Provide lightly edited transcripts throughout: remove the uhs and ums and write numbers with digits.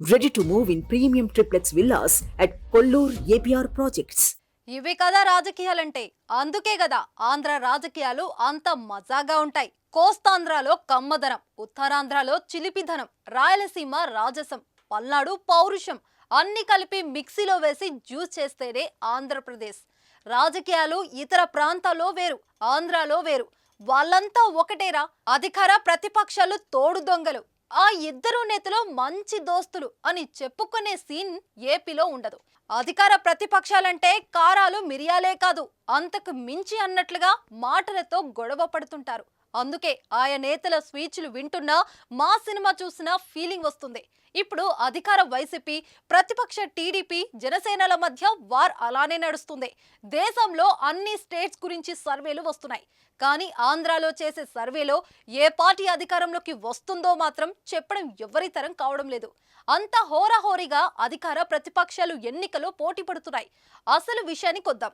Ready to move in premium triplex villas at Kollur APR Projects. ఇవి కదా రాజకీయాలంటే. అందుకే కదా ఆంధ్ర రాజకీయాలు అంత మజాగా ఉంటాయి. కోస్తాంధ్రలో కమ్మదనం, ఉత్తరాంధ్రలో చిలిపిధనం, రాయలసీమ రాజసం, పల్నాడు పౌరుషం అన్ని కలిపి మిక్సీలో వేసి జ్యూస్ చేస్తేనే ఆంధ్రప్రదేశ్. రాజకీయాలు ఇతర ప్రాంతాల్లో వేరు, ఆంధ్రాలో వేరు. వాళ్ళంతా ఒకటేరా. అధికార ప్రతిపక్షాలు తోడు దొంగలు. ఆ ఇద్దరు నేతలు మంచి దోస్తులు అని చెప్పుకునే సీన్ ఏపీలో ఉండదు. అధికార ప్రతిపక్షాలంటే కారాలు మిరియాలే కాదు, అంతకు మించి అన్నట్లుగా మాటలతో గొడవ పడుతుంటారు. అందుకే ఆయా నేతల స్పీచ్లు వింటున్నా మా సినిమా చూసిన ఫీలింగ్ వస్తుంది. ఇప్పుడు అధికార వైసీపీ, ప్రతిపక్ష టీడీపీ, జనసేనల మధ్య వార్ అలానే నడుస్తుంది. దేశంలో అన్ని స్టేట్స్ గురించి సర్వేలు వస్తున్నాయి. కానీ ఆంధ్రాలో చేసే సర్వేలో ఏ పార్టీ అధికారంలోకి వస్తుందో మాత్రం చెప్పడం ఎవరి తరం కావడం లేదు. అంత హోరాహోరీగా అధికార ప్రతిపక్షాలు ఎన్నికలో పోటీ పడుతున్నాయి. అసలు విషయానికి వద్దాం.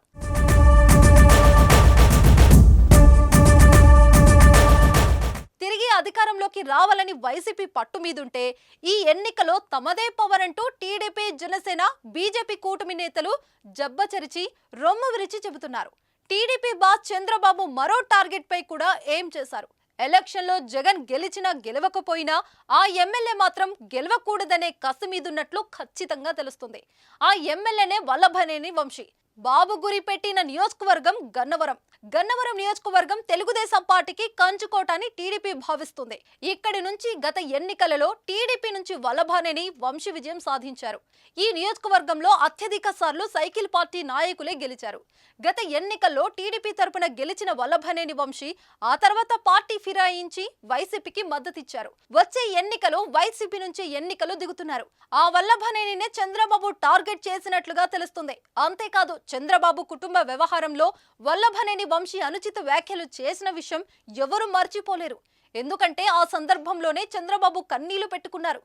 తిరిగి అధికారంలోకి రావాలని వైసీపీ పట్టు మీదుంటే ఈ ఎన్నికలో తమదే పవర్ అంటూ టీడీపీ, జనసేన, బీజేపీ కూటమి నేతలు జబ్బచరిచి రొమ్ము విరిచి చెబుతున్నారు. టీడీపీ బాస్ చంద్రబాబు మరో టార్గెట్ పై కూడా ఏం చేశారు. ఎలక్షన్లో జగన్ గెలిచినా గెలవకపోయినా ఆ ఎమ్మెల్యే మాత్రం గెలవకూడదనే కసి మీదున్నట్లు ఖచ్చితంగా తెలుస్తుంది. ఆ ఎమ్మెల్యేనే వల్లభనేని వంశీ. బాబు గురి పెట్టిన నియోజకవర్గం గన్నవరం. గన్నవరం నియోజకవర్గం తెలుగుదేశం పార్టీకి కంచుకోట అని టీడీపీ భావిస్తుంది. ఇక్కడి నుంచి గత ఎన్నికలలో టీడీపీ నుంచి వల్లభనేని వంశీ విజయం సాధించారు. ఈ నియోజకవర్గంలో అత్యధిక సార్లు సైకిల్ పార్టీ నాయకులే గెలిచారు. గత ఎన్నికల్లో టీడీపీ తరపున గెలిచిన వల్లభనేని వంశీ ఆ తర్వాత పార్టీ ఫిరాయించి వైసీపీకి మద్దతిచ్చారు. వచ్చే ఎన్నికలు వైసీపీ నుంచి ఎన్నికలు దిగుతున్నారు. ఆ వల్లభనేనినే చంద్రబాబు టార్గెట్ చేసినట్లుగా తెలుస్తుంది. అంతేకాదు, చంద్రబాబు కుటుంబ వ్యవహారంలో వల్లభనేని వంశీ అనుచిత వ్యాఖ్యలు చేసిన విషయం ఎవరు మర్చిపోలేరు. ఎందుకంటే ఆ సందర్భంలోనే చంద్రబాబు కన్నీళ్లు పెట్టుకున్నారు.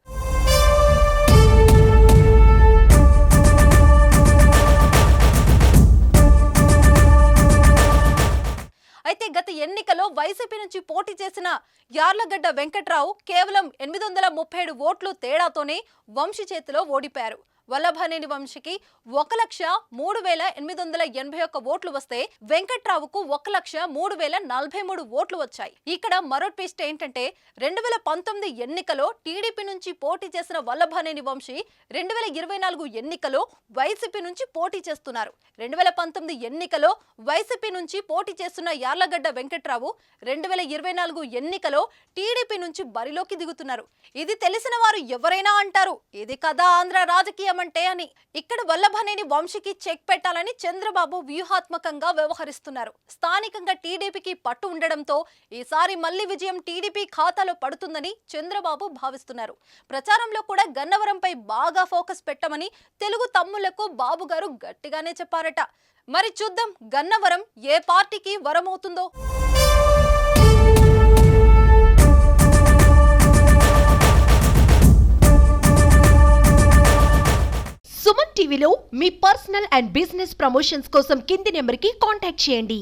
అయితే గత ఎన్నికలో వైసీపీ నుంచి పోటీ చేసిన యార్లగడ్డ వెంకట్రావు కేవలం 837 ఓట్లు తేడాతోనే వంశీ చేతిలో ఓడిపోయారు. వల్లభనేని వంశీకి 1,03,881 ఓట్లు వస్తే వెంకట్రావుకు 1,03,043 ఓట్లు వచ్చాయి. ఇక్కడ మరో ట్విస్ట్ ఏంటంటే 2019 ఎన్నికలో టీడీపీ నుంచి పోటీ చేసిన వల్లభనేని వంశీ 2024 ఎన్నికలో వైసీపీ నుంచి పోటీ చేస్తున్నారు. 2019 ఎన్నికలో వైసీపీ నుంచి పోటీ చేస్తున్న యార్లగడ్డ వెంకట్రావు 2024 ఎన్నికలో టీడీపీ నుంచి బరిలోకి దిగుతున్నారు. ఇది తెలిసిన వారు ఎవరైనా అంటారు, ఇది కదా ఆంధ్ర రాజకీయం అంటే అని. ఇక్కడ వల్లభనేని వంశీకి చెక్ పెట్టాలని చంద్రబాబు వ్యూహాత్మకంగా వ్యవహరిస్తున్నారు. స్థానికంగా టీడీపీకి పట్టు ఉండడంతో ఈసారి మళ్లీ విజయం టీడీపీ ఖాతాలో పడుతుందని చంద్రబాబు భావిస్తున్నారు. ప్రచారంలో కూడా గన్నవరంపై బాగా ఫోకస్ పెట్టమని తెలుగు తమ్ముళ్లకు బాబు గారు గట్టిగానే చెప్పారట. మరి చూద్దాం గన్నవరం ఏ పార్టీకి వరమవుతుందో. సుమన్ టీవీలో మీ పర్సనల్ అండ్ బిజినెస్ ప్రమోషన్స్ కోసం కింది నెంబర్కి కాంటాక్ట్ చేయండి.